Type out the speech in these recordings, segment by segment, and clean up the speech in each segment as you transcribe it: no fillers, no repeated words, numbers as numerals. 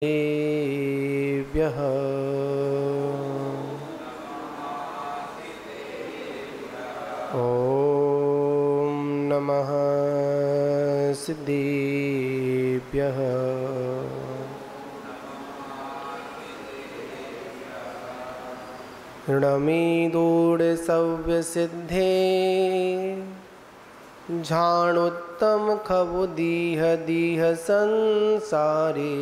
देव्यः ॐ नमः सिद्धेभ्यः ऋणमीदूढसव्यसिद्धे झाणोत्तम खबु दीह दीह संसारे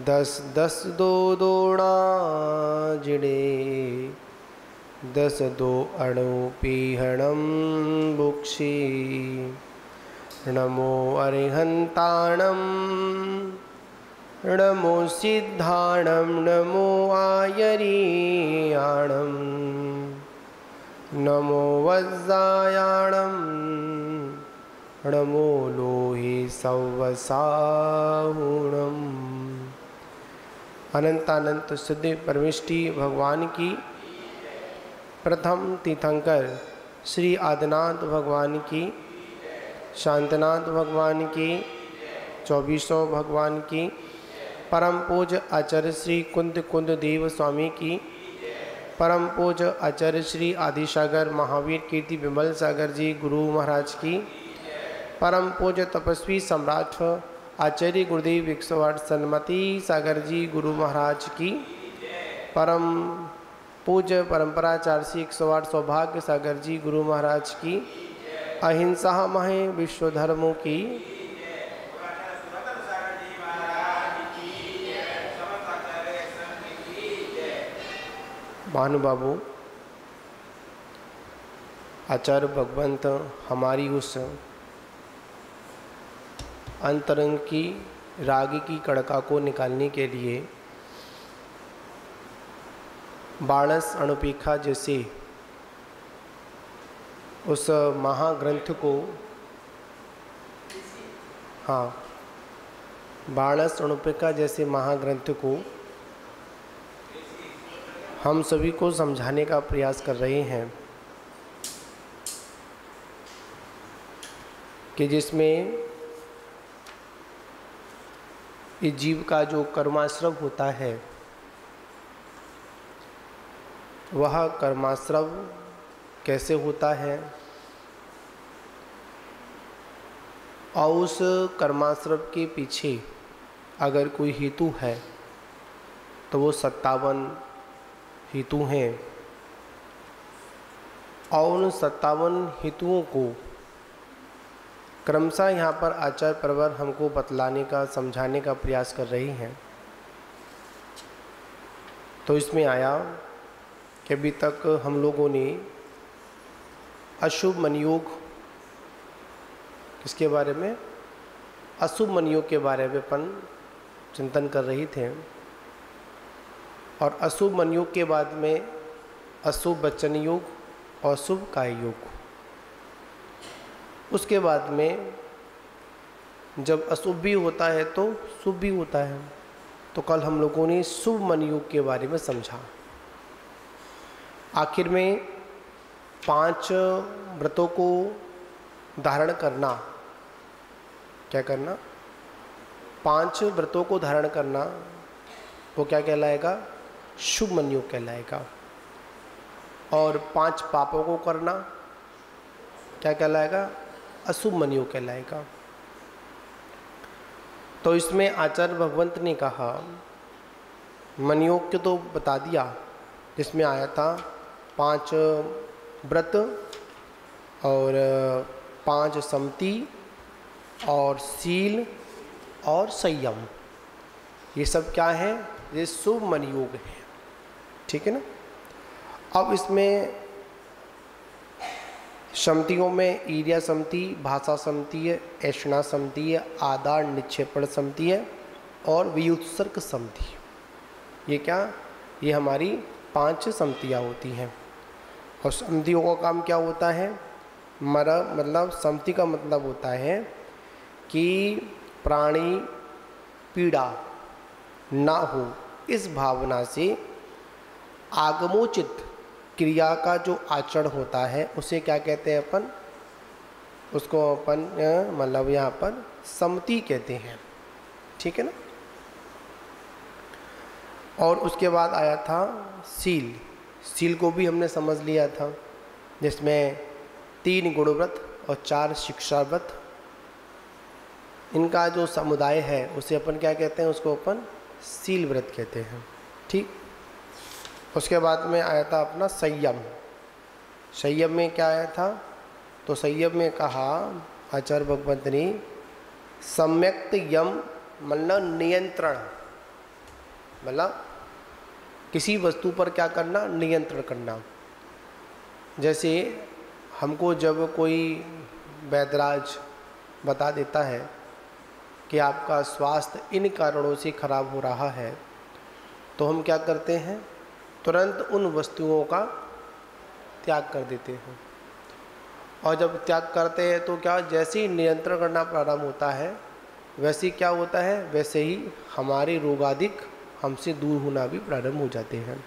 दस दस दो दोड़ा जिड़े दस दो अणुपीहणम बुक्षी नमो अरिहंताणम नमो सिद्धाणम नमो आयरीयाणम नमो वज्रायाणम नमो लोहे सवसाहुणम। अनंतानंत सिद्धि परमेष्टि भगवान की प्रथम तीर्थंकर श्री आदिनाथ भगवान की, शांतनाथ भगवान की, 2400 भगवान की, परम पूज्य आचार्य श्री कुंद कुंद देव स्वामी की, परम पूज्य आचार्य श्री आदिसागर महावीर कीर्ति विमल सागर जी गुरु महाराज की, परम पूज्य तपस्वी सम्राट आचार्य गुरुदेव 108 सन्मति सागर जी गुरु महाराज की, परम पूज्य परंपराचार्य श्री 108 सौभाग्य सागर जी गुरु महाराज की, अहिंसा महे विश्व धर्मों की, महानुभावों, आचार्य भगवंत हमारी उस अंतरंग की राग की कड़का को निकालने के लिए बाणस अणुपेखा जैसे उस महाग्रंथ को, बाणस अणुपेखा जैसे महाग्रंथ को हम सभी को समझाने का प्रयास कर रहे हैं कि जिसमें इस जीव का जो कर्माश्रव होता है वह कर्माश्रव कैसे होता है और उस कर्माश्रव के पीछे अगर कोई हेतु है तो वो 57 हेतु हैं और उन 57 हेतुओं को क्रमशः यहाँ पर आचार्य प्रवर हमको बतलाने का, समझाने का प्रयास कर रही हैं। तो इसमें आया कि अभी तक हम लोगों ने अशुभ मनयोग, किसके बारे में, अशुभ मनयोग के बारे में अपन चिंतन कर रहे थे और अशुभ मनयोग के बाद में अशुभ वचन योग और शुभ काय योग, उसके बाद में जब अशुभ भी होता है तो शुभ भी होता है। तो कल हम लोगों ने शुभ मन योग के बारे में समझा। आखिर में 5 व्रतों को धारण करना, क्या करना, 5 व्रतों को धारण करना वो क्या कहलाएगा, शुभ मन योग कहलाएगा। और 5 पापों को करना क्या कहलाएगा, अशुभ मन योग कहलाएगा। तो इसमें आचार्य भगवंत ने कहा मन योग के तो बता दिया, जिसमें आया था 5 व्रत और 5 सम्मति और शील और संयम, ये सब क्या है, ये शुभ मन योग है, ठीक है ना। अब इसमें सम्मतियों में ईर्ष्या सम्मति, भाषा सम्मति है, ऐषणा सम्मति है, आदार निक्षेपण सम्मति है और व्युत्सर्ग सम्मति। ये क्या, ये हमारी 5 सम्मतियाँ होती हैं। और सम्मतियों का काम क्या होता है, मतलब सम्मति का मतलब होता है कि प्राणी पीड़ा ना हो, इस भावना से आगमोचित क्रिया का जो आचरण होता है उसे क्या कहते हैं अपन, उसको अपन मतलब यहाँ पर सम्मति कहते हैं, ठीक है ना। और उसके बाद आया था सील। सील को भी हमने समझ लिया था, जिसमें 3 गुणव्रत और 4 शिक्षा व्रत, इनका जो समुदाय है उसे अपन क्या कहते हैं, उसको अपन सील व्रत कहते हैं। ठीक। उसके बाद में आया था अपना संयम। संयम में क्या आया था, तो संयम में कहा आचार्य भगवत ने सम्यक्त यम मतलब नियंत्रण, मतलब किसी वस्तु पर क्या करना, नियंत्रण करना। जैसे हमको जब कोई वैद्यराज बता देता है कि आपका स्वास्थ्य इन कारणों से खराब हो रहा है, तो हम क्या करते हैं, तुरंत उन वस्तुओं का त्याग कर देते हैं। और जब त्याग करते हैं तो क्या, जैसे ही नियंत्रण करना प्रारंभ होता है वैसे ही क्या होता है, वैसे ही हमारे रोगादिक हमसे दूर होना भी प्रारंभ हो जाते हैं।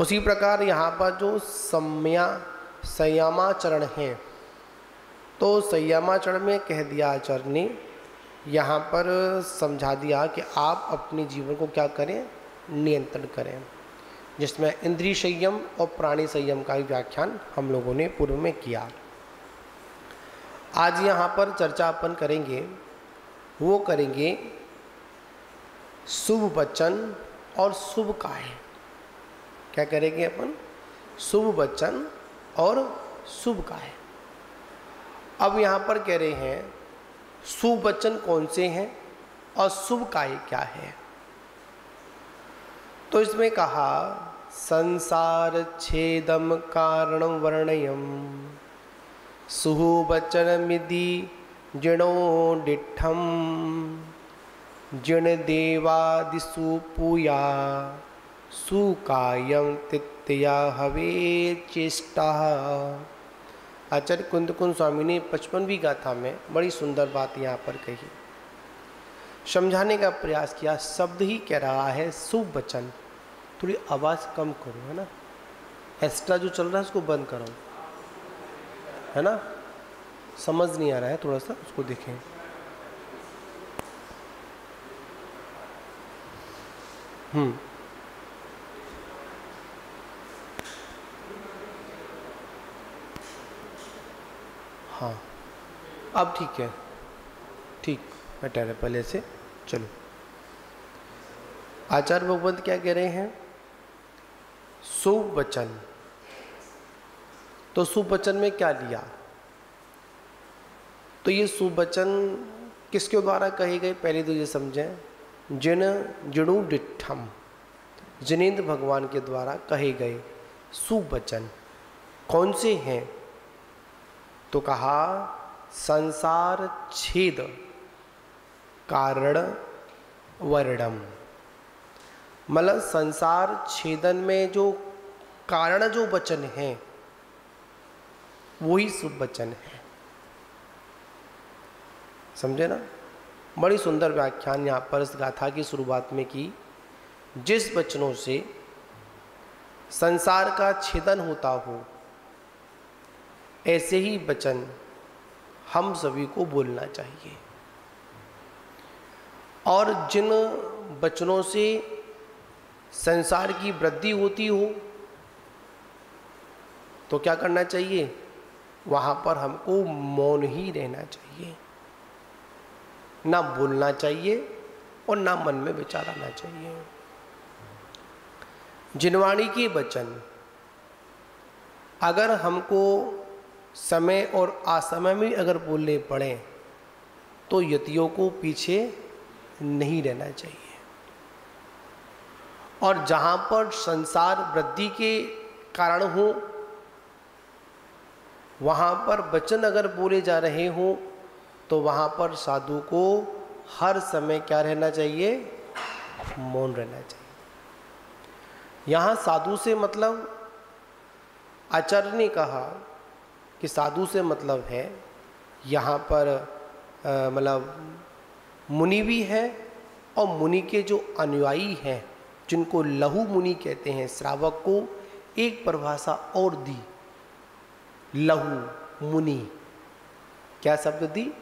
उसी प्रकार यहाँ पर जो संयमाचरण है, तो संयमाचरण में कह दिया आचार्य ने, यहाँ पर समझा दिया कि आप अपने जीवन को क्या करें, नियंत्रण करें, जिसमें इंद्रिय संयम और प्राणी संयम का व्याख्यान हम लोगों ने पूर्व में किया। आज यहाँ पर चर्चा अपन करेंगे, वो करेंगे शुभ वचन और शुभ काय। क्या करेंगे अपन, शुभ वचन और शुभ काय। अब यहाँ पर कह रहे हैं शुभ वचन कौन से हैं और शुभ काय क्या है। तो इसमें कहा संसार छेदम कारणम वर्णयम सुवचनमिति जिणो डिठम जिण देवादिषु पूया सुकायम तित्या हवे चेष्टा। आचार्य कुंद स्वामी ने 55वीं गाथा में बड़ी सुंदर बात यहाँ पर कही, समझाने का प्रयास किया। शब्द ही कह रहा है शुभ वचन, थोड़ी आवाज़ कम करो, है ना, एक्स्ट्रा जो चल रहा है उसको बंद करो, है ना, समझ नहीं आ रहा है, थोड़ा सा उसको देखें। हाँ, अब ठीक है, ठीक हटा रहे पहले से। चलो, आचार्य भगवंत क्या कह रहे हैं, शुभ वचन। तो शुभ वचन में क्या लिया, तो ये शुभ वचन किसके द्वारा कहे गए, पहले तो ये समझें, जिणु डिठम, जिनेंद्र भगवान के द्वारा कहे गए शुभ वचन कौन से हैं, तो कहा संसार छेद कारण वर्णम, मतलब संसार छेदन में जो कारण जो वचन है वही शुभ वचन है। समझे ना, बड़ी सुंदर व्याख्यान यहाँ पर इस गाथा की शुरुआत में की। जिस वचनों से संसार का छेदन होता हो ऐसे ही वचन हम सभी को बोलना चाहिए, और जिन वचनों से संसार की वृद्धि होती हो तो क्या करना चाहिए, वहाँ पर हमको मौन ही रहना चाहिए, ना बोलना चाहिए और ना मन में विचार आना चाहिए। जिनवाणी के वचन अगर हमको समय और असमय में अगर बोलने पड़े तो यतियों को पीछे नहीं रहना चाहिए, और जहाँ पर संसार वृद्धि के कारण हो वहाँ पर वचन अगर बोले जा रहे हों तो वहाँ पर साधु को हर समय क्या रहना चाहिए, मौन रहना चाहिए। यहाँ साधु से मतलब आचार्य ने कहा कि साधु से मतलब है यहाँ पर मतलब मुनि भी है, और मुनि के जो अनुयायी हैं जिनको लहु मुनि कहते हैं, श्रावक को एक परिभाषा और दी, लहु मुनि। क्या शब्द दी,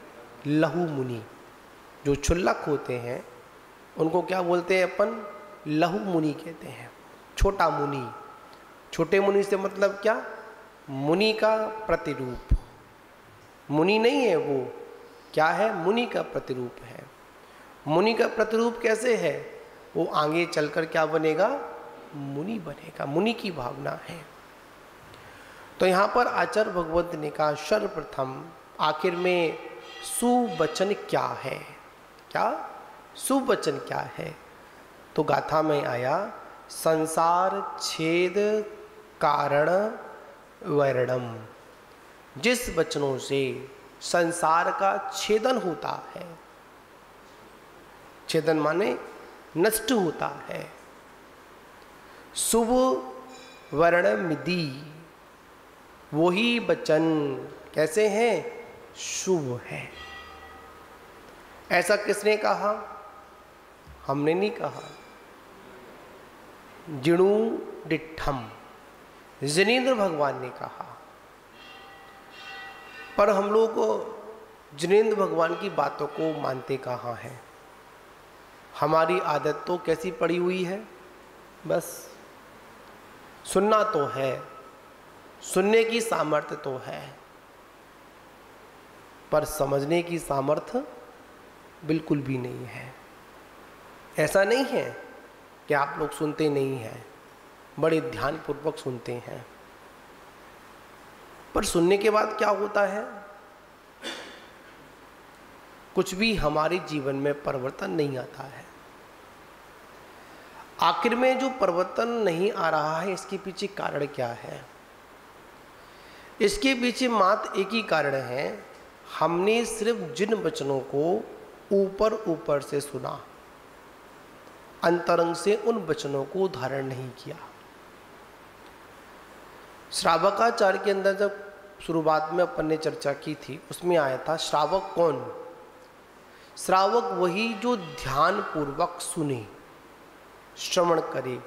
लहु मुनि। जो क्षुल्लक होते हैं उनको क्या बोलते हैं अपन? लघु मुनि कहते हैं, छोटा मुनि। छोटे मुनि से मतलब क्या? मुनि का प्रतिरूप। मुनि नहीं है वो, क्या है? मुनि का प्रतिरूप है। मुनि का प्रतिरूप कैसे है? वो आगे चलकर क्या बनेगा? मुनि बनेगा। मुनि की भावना है। तो यहाँ पर आचार्य भगवत ने कहा सर्वप्रथम आखिर में सुवचन क्या है? क्या सुवचन क्या है? तो गाथा में आया संसार छेद कारण वर्णम। जिस वचनों से संसार का छेदन होता है, छेदन माने नष्ट होता है। शुभ वर्ण मिदी, वही वचन कैसे हैं? शुभ है। ऐसा किसने कहा? हमने नहीं कहा। जिणु डिठम, जिनेंद्र भगवान ने कहा। पर हम लोग जिनेंद्र भगवान की बातों को मानते कहाँ हैं? हमारी आदत तो कैसी पड़ी हुई है? बस सुनना तो है, सुनने की सामर्थ्य तो है, पर समझने की सामर्थ्य बिल्कुल भी नहीं है। ऐसा नहीं है कि आप लोग सुनते नहीं हैं, बड़े ध्यानपूर्वक सुनते हैं, पर सुनने के बाद क्या होता है? कुछ भी हमारे जीवन में परिवर्तन नहीं आता है। आखिर में जो परिवर्तन नहीं आ रहा है, इसके पीछे कारण क्या है? इसके पीछे मात्र एक ही कारण है, हमने सिर्फ जिन वचनों को ऊपर ऊपर से सुना, अंतरंग से उन वचनों को धारण नहीं किया। श्रावकाचार्य के अंदर जब शुरुआत में अपन ने चर्चा की थी, उसमें आया था श्रावक कौन? श्रावक वही जो ध्यान पूर्वक सुने, श्रवण करे,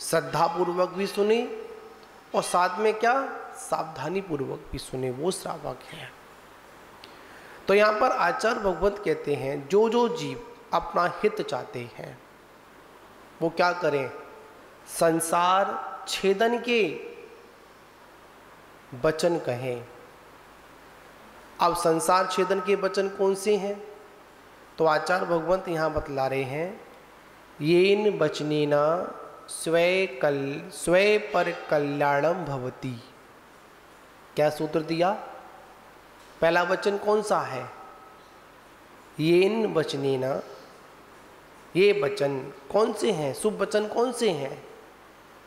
श्रद्धा पूर्वक भी सुने और साथ में क्या? सावधानी पूर्वक भी सुने, वो श्रावक है। तो यहाँ पर आचार्य भगवत कहते हैं जो जो जीव अपना हित चाहते हैं वो क्या करें? संसार छेदन के वचन कहें। अब संसार छेदन के वचन कौन से हैं? तो आचार्य भगवंत यहाँ बतला रहे हैं येन वचनेन स्वय पर कल्याणम भवति। क्या सूत्र दिया? पहला वचन कौन सा है? येन वचनेन। ये वचन कौन से हैं? शुभ वचन कौन से हैं?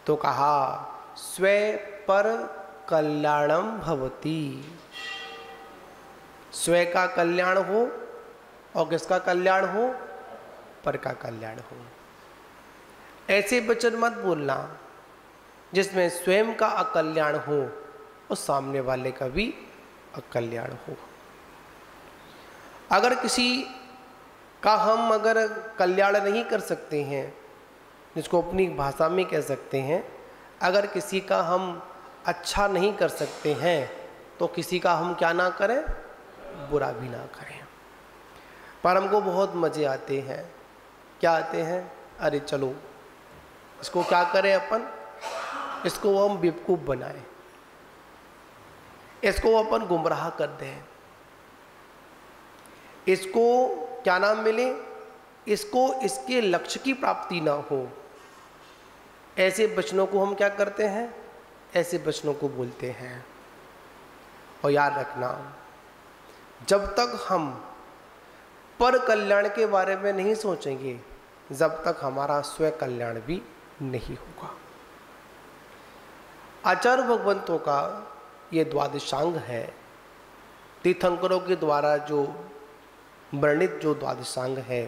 तो कहा स्वय पर कल्याणम भवति। स्वय का कल्याण हो और किसका कल्याण हो? पर का कल्याण हो। ऐसे वचन मत बोलना जिसमें स्वयं का अकल्याण हो और सामने वाले का भी अकल्याण हो। अगर किसी का हम अगर कल्याण नहीं कर सकते हैं, जिसको अपनी भाषा में कह सकते हैं, अगर किसी का हम अच्छा नहीं कर सकते हैं तो किसी का हम क्या ना करें? बुरा भी ना करें। पर हमको बहुत मज़े आते हैं। क्या आते हैं? अरे चलो इसको क्या करें अपन? इसको हम बेवकूफ़ बनाएं, इसको अपन गुमराह कर दें, इसको क्या नाम मिले, इसको इसके लक्ष्य की प्राप्ति ना हो। ऐसे वचनों को हम क्या करते हैं? ऐसे वचनों को बोलते हैं। और याद रखना, जब तक हम पर कल्याण के बारे में नहीं सोचेंगे, जब तक हमारा स्व कल्याण भी नहीं होगा। आचार्य भगवंतों का ये द्वादशांग है। तीर्थंकरों के द्वारा जो वर्णित जो द्वादशांग है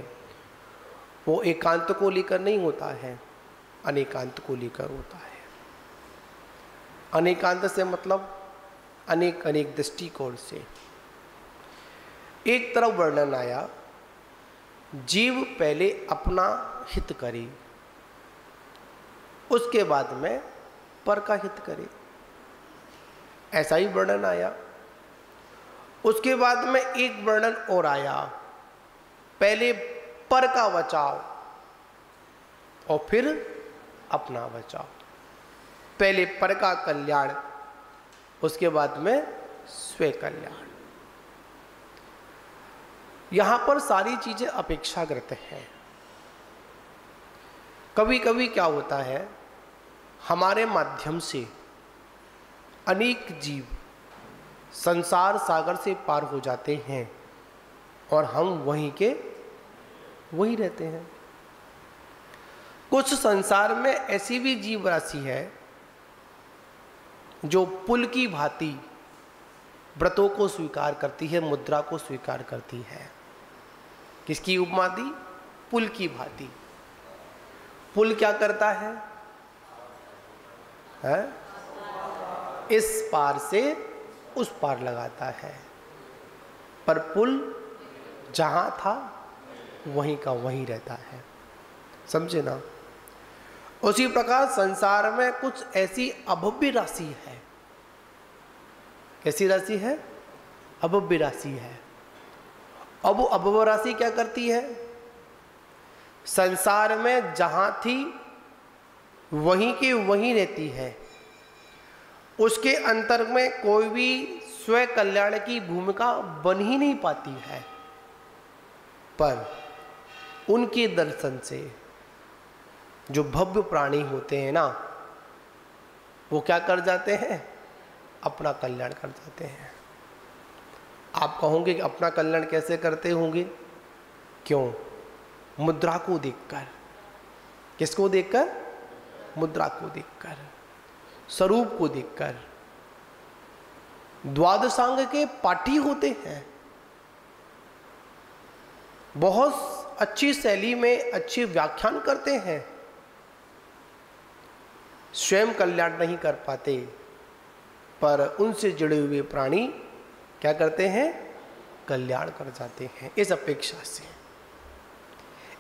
वो एकांत को लेकर नहीं होता है, अनेकांत को लेकर होता है। अनेकांत से मतलब अनेक अनेक दृष्टिकोण से। एक तरफ वर्णन आया जीव पहले अपना हित करे, उसके बाद में पर का हित करे, ऐसा ही वर्णन आया। उसके बाद में एक वर्णन और आया पहले पर का बचाव और फिर अपना बचाव। पहले पर का कल्याण, उसके बाद में स्वयं कल्याण। यहां पर सारी चीजें अपेक्षाकृत हैं। कभी कभी क्या होता है, हमारे माध्यम से अनेक जीव संसार सागर से पार हो जाते हैं और हम वहीं के वहीं रहते हैं। कुछ संसार में ऐसी भी जीव राशि है जो पुल की भांति व्रतों को स्वीकार करती है, मुद्रा को स्वीकार करती है। किसकी उपमा दी? पुल की भांति। पुल क्या करता है? इस पार से उस पार लगाता है, पर पुल जहां था वहीं का वहीं रहता है। समझे ना? उसी प्रकार संसार में कुछ ऐसी अभव्य राशि है। कैसी राशि है? अभव्य राशि है। अब अभव्य राशि क्या करती है? संसार में जहां थी वहीं के वहीं रहती है। उसके अंतर में कोई भी स्वयं कल्याण की भूमिका बन ही नहीं पाती है, पर उनके दर्शन से जो भव्य प्राणी होते हैं ना, वो क्या कर जाते हैं? अपना कल्याण कर जाते हैं। आप कहोगे कि अपना कल्याण कैसे करते होंगे? क्यों? मुद्रा को देखकर। किसको देखकर? मुद्रा को देखकर, स्वरूप को देखकर। द्वादशांग के पाठी होते हैं, बहुत अच्छी शैली में अच्छी व्याख्यान करते हैं, स्वयं कल्याण नहीं कर पाते, पर उनसे जुड़े हुए प्राणी क्या करते हैं? कल्याण कर जाते हैं। इस अपेक्षा से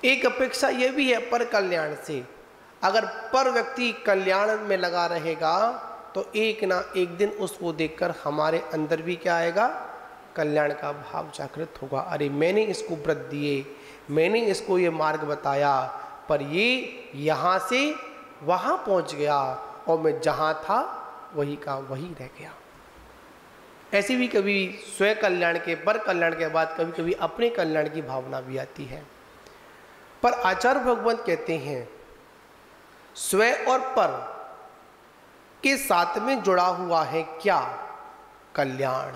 एक अपेक्षा यह भी है पर कल्याण से, अगर पर व्यक्ति कल्याण में लगा रहेगा तो एक ना एक दिन उसको देखकर हमारे अंदर भी क्या आएगा? कल्याण का भाव जागृत होगा। अरे मैंने इसको व्रत दिए, मैंने इसको ये मार्ग बताया, पर ये यहाँ से वहाँ पहुँच गया और मैं जहाँ था वही का वही रह गया। ऐसे भी कभी स्वयं कल्याण के, पर कल्याण के बाद कभी कभी अपने कल्याण की भावना भी आती है। पर आचार्य भगवंत कहते हैं स्वयं और पर के साथ में जुड़ा हुआ है क्या? कल्याण।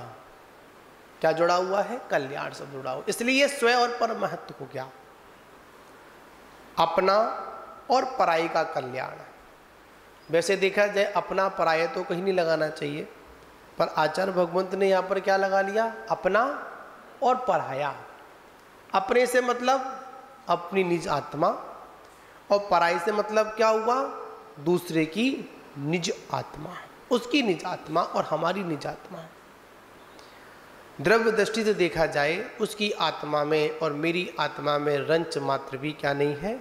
क्या जुड़ा हुआ है? कल्याण से जुड़ा हुआ। इसलिए स्वयं और पर महत्व हो गया। अपना और पराई का कल्याण। वैसे देखा जाए अपना पराया तो कहीं नहीं लगाना चाहिए, पर आचार्य भगवंत ने यहाँ पर क्या लगा लिया? अपना और पराया। अपने से मतलब अपनी निज आत्मा, और पराई से मतलब क्या हुआ? दूसरे की निज आत्मा। उसकी निज आत्मा और हमारी निज आत्मा। द्रव्य दृष्टि से देखा जाए उसकी आत्मा में और मेरी आत्मा में रंच मात्र भी क्या नहीं है?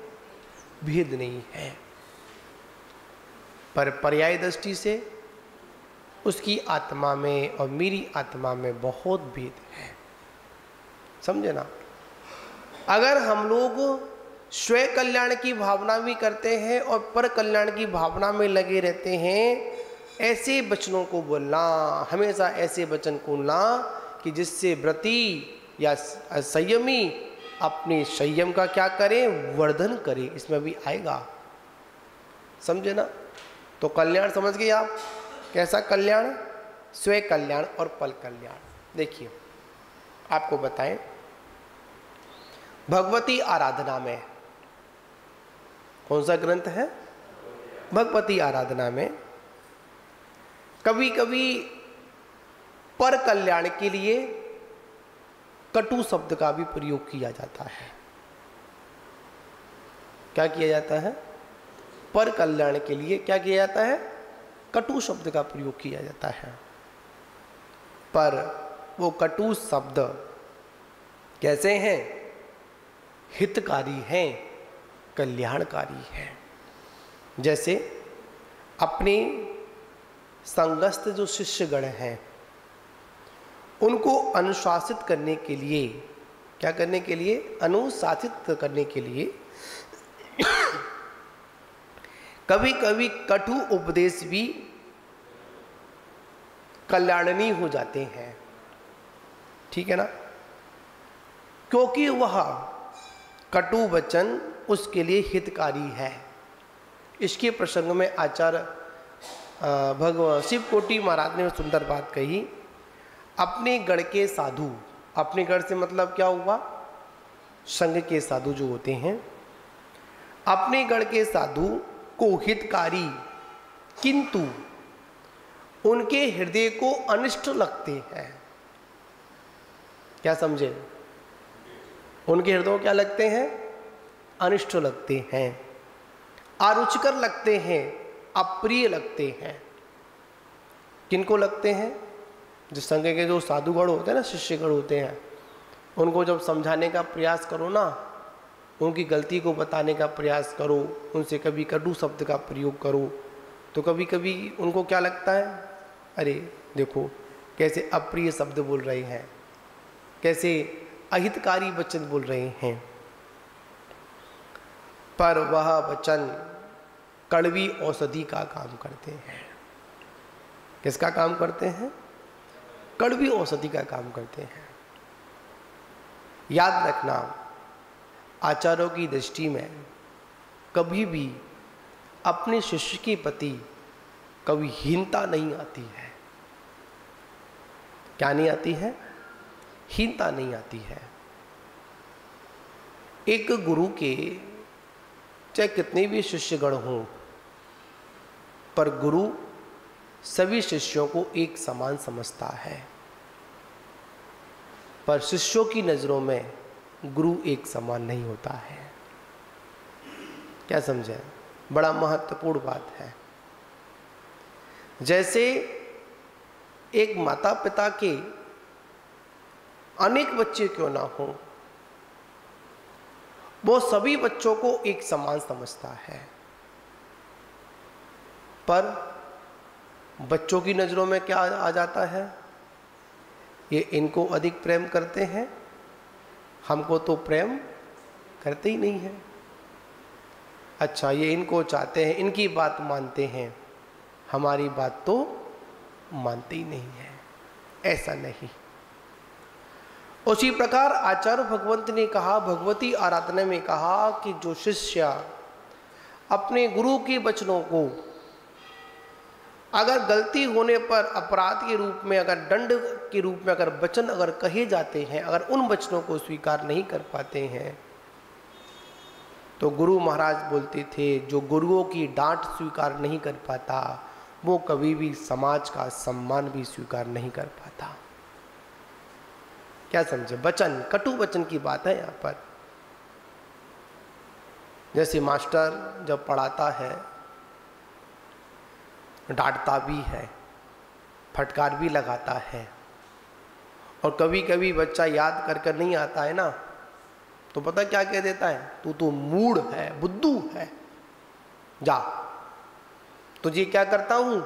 भेद नहीं है। पर पर्याय दृष्टि से उसकी आत्मा में और मेरी आत्मा में बहुत भेद है। समझे ना? अगर हम लोग स्वयं कल्याण की भावना भी करते हैं और पर कल्याण की भावना में लगे रहते हैं, ऐसे वचनों को बोलना, हमेशा ऐसे वचन बोलना कि जिससे व्रती या संयमी अपने संयम का क्या करे? वर्धन करे। इसमें भी आएगा। समझे ना? तो कल्याण समझ गए आप? कैसा कल्याण? स्वयं कल्याण और पल कल्याण। देखिए आपको बताएं, भगवती आराधना में कौन सा ग्रंथ है? भगवती आराधना में कभी कभी पर कल्याण के लिए कटु शब्द का भी प्रयोग किया जाता है। क्या किया जाता है? पर कल्याण के लिए क्या किया जाता है? कटु शब्द का प्रयोग किया जाता है। पर वो कटु शब्द कैसे हैं? हितकारी हैं, कल्याणकारी हैं। जैसे अपने संगस्थ जो शिष्यगण हैं उनको अनुशासित करने के लिए क्या करने के लिए? अनुशासित करने के लिए। कभी कभी कटु उपदेश भी कल्याणनीय हो जाते हैं, ठीक है ना, क्योंकि वह कटु वचन उसके लिए हितकारी है। इसके प्रसंग में आचार्य भगवान शिव कोटि महाराज ने सुंदर बात कही। अपने गण के साधु, अपने गण से मतलब क्या हुआ? संघ के साधु जो होते हैं, अपने गण के साधु को हितकारी, किंतु उनके हृदय को अनिष्ट लगते हैं। क्या समझे? उनके हृदय क्या लगते हैं? अनिष्ट लगते हैं, अरुचिकर लगते हैं, अप्रिय लगते हैं। किनको लगते हैं? जो संघ के जो साधुगण होते हैं ना, शिष्यगण होते हैं, उनको जब समझाने का प्रयास करो ना, उनकी गलती को बताने का प्रयास करो, उनसे कभी कटु शब्द का प्रयोग करो, तो कभी कभी उनको क्या लगता है? अरे देखो कैसे अप्रिय शब्द बोल रहे हैं, कैसे अहितकारी वचन बोल रहे हैं। पर वह वचन कड़वी औषधि का काम करते हैं। किसका काम करते हैं? कड़वी औषधि का काम करते हैं। याद रखना, आचार्यों की दृष्टि में कभी भी अपने शिष्य के प्रति कभी हीनता नहीं आती है। क्या नहीं आती है? हीनता नहीं आती है। एक गुरु के चाहे कितने भी शिष्यगण हों, पर गुरु सभी शिष्यों को एक समान समझता है। पर शिष्यों की नजरों में गुरु एक समान नहीं होता है। क्या समझे? बड़ा महत्वपूर्ण बात है। जैसे एक माता पिता के अनेक बच्चे क्यों ना हो, वो सभी बच्चों को एक समान समझता है, पर बच्चों की नजरों में क्या आ जाता है? ये इनको अधिक प्रेम करते हैं, हमको तो प्रेम करते ही नहीं है। अच्छा, ये इनको चाहते हैं, इनकी बात मानते हैं, हमारी बात तो मानते ही नहीं है। ऐसा नहीं। उसी प्रकार आचार्य भगवंत ने कहा, भगवती आराधना में कहा कि जो शिष्य अपने गुरु के वचनों को अगर गलती होने पर अपराध के रूप में, अगर दंड के रूप में अगर वचन अगर कहे जाते हैं, अगर उन वचनों को स्वीकार नहीं कर पाते हैं, तो गुरु महाराज बोलते थे जो गुरुओं की डांट स्वीकार नहीं कर पाता, वो कभी भी समाज का सम्मान भी स्वीकार नहीं कर पाता। क्या समझे? वचन, कटु वचन की बात है यहाँ पर। जैसे मास्टर जब पढ़ाता है, डांटता भी है, फटकार भी लगाता है, और कभी कभी बच्चा याद कर कर नहीं आता है ना, तो पता क्या कह देता है? तू तो मूढ़ है, बुद्धू है, जा। तुझे क्या करता हूं?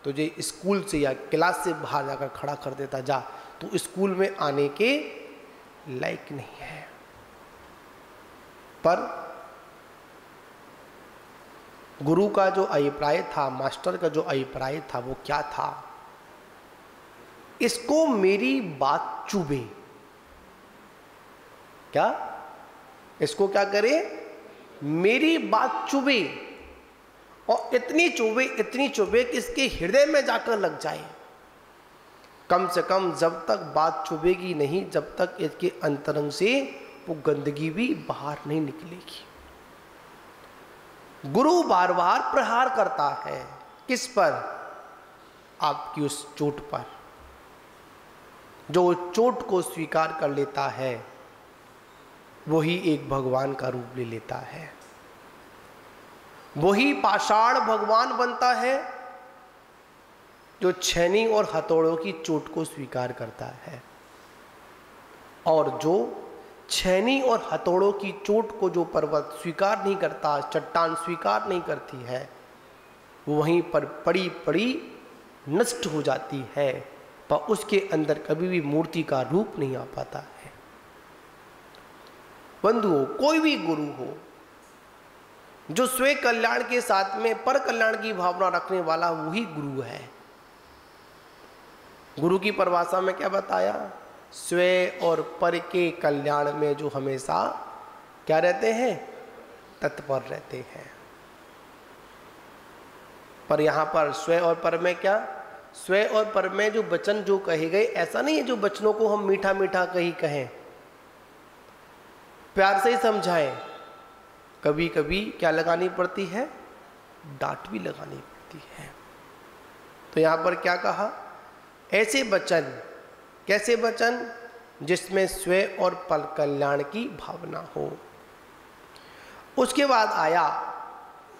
तुझे स्कूल से या क्लास से बाहर जाकर खड़ा कर देता, जा, तू स्कूल में आने के लायक नहीं है। पर गुरु का जो अभिप्राय था, मास्टर का जो अभिप्राय था, वो क्या था? इसको मेरी बात चुभे। क्या? इसको क्या करे? मेरी बात चुभे, और इतनी चुभे, इतनी चुभे कि इसके हृदय में जाकर लग जाए। कम से कम जब तक बात चुभेगी नहीं, जब तक इसके अंतरंग से वो गंदगी भी बाहर नहीं निकलेगी। गुरु बार बार प्रहार करता है, किस पर? आपकी उस चोट पर। जो चोट को स्वीकार कर लेता है, वही एक भगवान का रूप ले लेता है, वही पाषाण भगवान बनता है, जो छेनी और हथौड़ों की चोट को स्वीकार करता है। और जो छेनी और हथौड़ों की चोट को जो पर्वत स्वीकार नहीं करता, चट्टान स्वीकार नहीं करती है, वो वहीं पर पड़ी पड़ी नष्ट हो जाती है, पर उसके अंदर कभी भी मूर्ति का रूप नहीं आ पाता है। बंधु हो, कोई भी गुरु हो, जो स्वयं कल्याण के साथ में पर कल्याण की भावना रखने वाला, वही गुरु है। गुरु की परिभाषा में क्या बताया? स्वयं और पर के कल्याण में जो हमेशा क्या रहते हैं? तत्पर रहते हैं। पर यहां पर स्वयं और पर में क्या? स्वयं और पर में जो वचन जो कहे गए, ऐसा नहीं है जो वचनों को हम मीठा मीठा कहीं कहें, प्यार से ही समझाएं। कभी कभी क्या लगानी पड़ती है? डांट भी लगानी पड़ती है। तो यहां पर क्या कहा? ऐसे वचन, कैसे वचन? जिसमें स्वयं और पर कल्याण की भावना हो। उसके बाद आया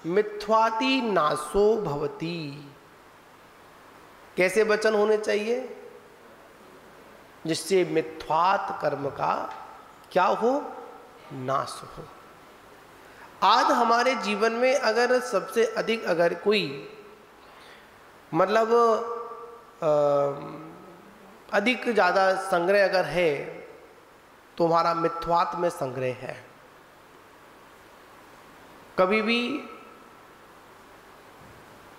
मिथ्वाति नाशो भवति। कैसे वचन होने चाहिए? जिससे मिथ्वात कर्म का क्या हो? नाश हो। आज हमारे जीवन में अगर सबसे अधिक अगर कोई मतलब अधिक ज़्यादा संग्रह अगर है तो हमारा मिथ्वात में संग्रह है। कभी भी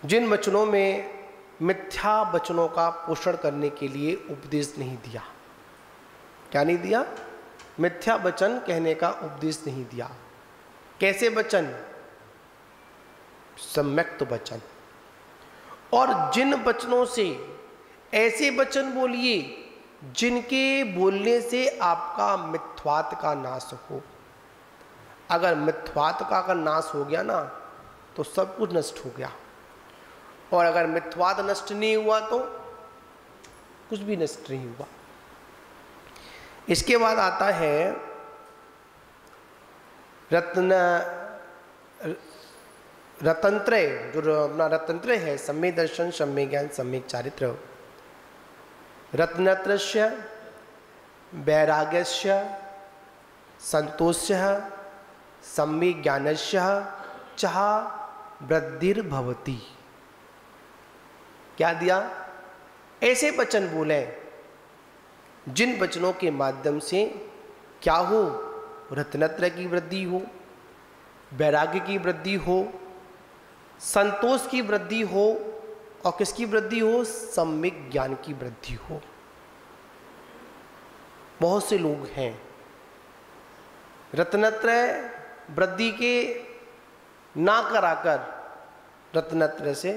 जिन वचनों में मिथ्या वचनों का पोषण करने के लिए उपदेश नहीं दिया, क्या नहीं दिया? मिथ्या वचन कहने का उपदेश नहीं दिया। कैसे वचन? सम्यक्त वचन। और जिन वचनों से, ऐसे वचन बोलिए जिनके बोलने से आपका मिथ्वात का नाश हो। अगर मिथ्वात का नाश हो गया ना तो सब कुछ नष्ट हो गया, और अगर मिथ्वात नष्ट नहीं हुआ तो कुछ भी नष्ट नहीं हुआ। इसके बाद आता है रतंत्रय, जो अपना रतंत्रय है, सम्यक दर्शन, सम्यक ज्ञान, सम्यक चारित्र। रत्नत्रस्य वैराग्यस्य संतोष्य सम्यक ज्ञानस्य च वृद्धिर्भवति। क्या दिया? ऐसे वचन बोले जिन वचनों के माध्यम से क्या हो? रत्नत्रय की वृद्धि हो, वैराग्य की वृद्धि हो, संतोष की वृद्धि हो, और किसकी वृद्धि हो? सम्यक ज्ञान की वृद्धि हो। बहुत से लोग हैं रत्नत्रय वृद्धि के ना कराकर रत्नत्रय से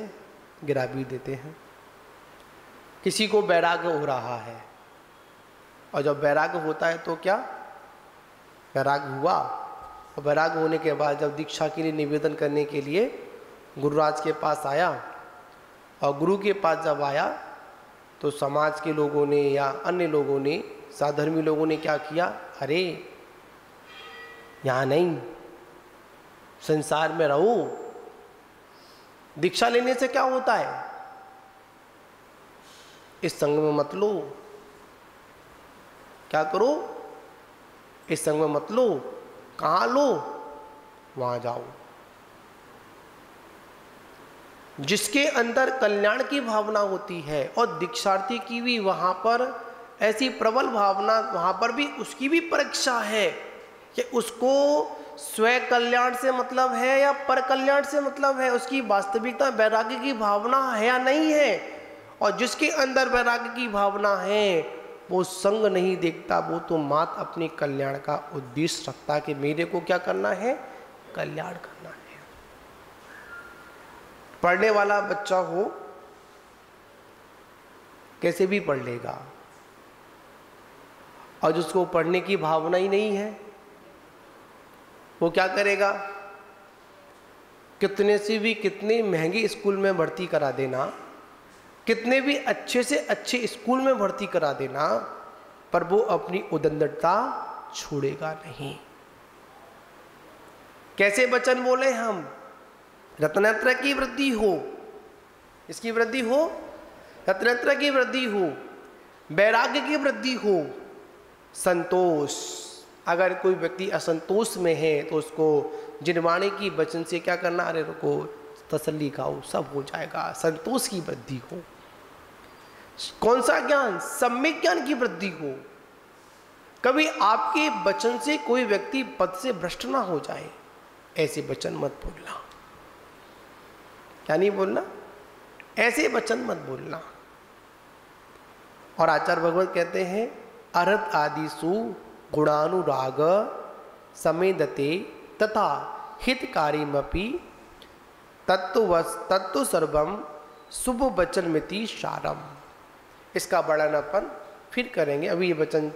गिरा भी देते हैं। किसी को वैराग्य हो रहा है, और जब वैराग्य होता है तो क्या? वैराग्य हुआ, और वैराग्य होने के बाद जब दीक्षा के लिए निवेदन करने के लिए गुरुराज के पास आया, और गुरु के पास जब आया तो समाज के लोगों ने या अन्य लोगों ने, साधर्मी लोगों ने क्या किया? अरे यहाँ नहीं, संसार में रहो, दीक्षा लेने से क्या होता है? इस संग में मत लो। क्या करो? इस संग में मत लो। कहाँ लो? वहां जाओ। जिसके अंदर कल्याण की भावना होती है, और दीक्षार्थी की भी वहां पर ऐसी प्रबल भावना, वहां पर भी उसकी भी परीक्षा है कि उसको स्वयं कल्याण से मतलब है या पर कल्याण से मतलब है, उसकी वास्तविकता वैराग्य की भावना है या नहीं है। और जिसके अंदर वैराग्य की भावना है वो संग नहीं देखता, वो तो मात्र अपने कल्याण का उद्देश्य रखता है कि मेरे को क्या करना है? कल्याण करना है। पढ़ने वाला बच्चा हो कैसे भी पढ़ लेगा, और जिसको पढ़ने की भावना ही नहीं है वो क्या करेगा? कितने से भी कितने महंगे स्कूल में भर्ती करा देना, कितने भी अच्छे से अच्छे स्कूल में भर्ती करा देना, पर वो अपनी उद्दंडता छोड़ेगा नहीं। कैसे वचन बोले हम? रत्नत्रय की वृद्धि हो, इसकी वृद्धि हो, रत्नत्रय की वृद्धि हो, वैराग्य की वृद्धि हो, संतोष। अगर कोई व्यक्ति असंतोष में है तो उसको जिनवाणी की वचन से क्या करना? अरे रुको, तसल्ली खाओ, सब हो जाएगा। संतोष की वृद्धि हो। कौन सा ज्ञान? सम्यक ज्ञान की वृद्धि हो। कभी आपके वचन से कोई व्यक्ति पद से भ्रष्ट ना हो जाए, ऐसे वचन मत बोलना। क्या नहीं बोलना? ऐसे वचन मत बोलना। और आचार्य भगवत कहते हैं अर्हत आदिसु गुणानुराग समेदते तथा हितकारीमपि तत्व सर्वम शुभ वचन मिति सारम। इसका वर्णन अपन फिर करेंगे, अभी ये वचन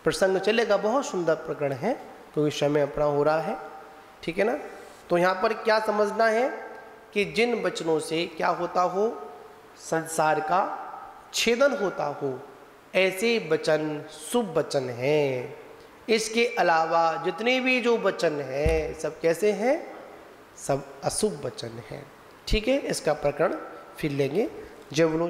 प्रसंग चलेगा, बहुत सुंदर प्रकरण है क्योंकि समय अपना हो रहा है, ठीक है ना। तो यहाँ पर क्या समझना है कि जिन वचनों से क्या होता हो, संसार का छेदन होता हो, ऐसे वचन शुभ वचन हैं। इसके अलावा जितने भी जो वचन हैं सब कैसे हैं? सब अशुभ वचन हैं। ठीक है, इसका प्रकरण फिर लेंगे। जय बोलो।